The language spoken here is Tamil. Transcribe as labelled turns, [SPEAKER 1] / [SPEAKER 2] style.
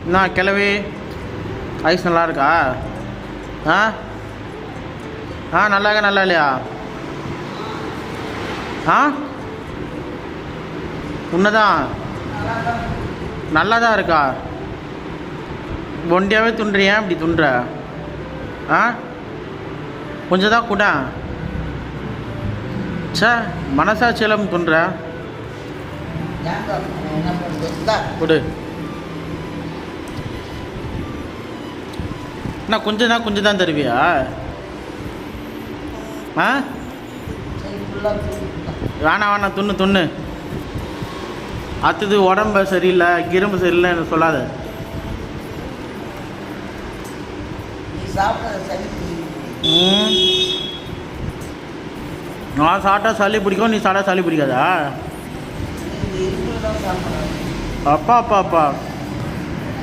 [SPEAKER 1] என்ன கிளவி ஐஸ் நல்லா இருக்கா? ஆ ஆ நல்லா இருக்கா நல்லா இல்லையா? ஆ உன்னதான் நல்லா தான் இருக்கா? ஒண்டியாவே துண்டுறியா இப்படி துண்டுற? ஆ கொஞ்சம் தான் கூட சே மனசாட்சியெல்லாம் துண்டுற கொடு. என்ன கொஞ்சம் தான் தருவியா? ஆ வேணாம் துண்ணு அடுத்தது உடம்பு சரியில்லை கிரும்பு சரியில்லைன்னு சொல்லாத. நான் சாப்பிட்டா சளி பிடிக்கும், நீ சாப்பிட்டா சளி பிடிக்காதா? அப்பா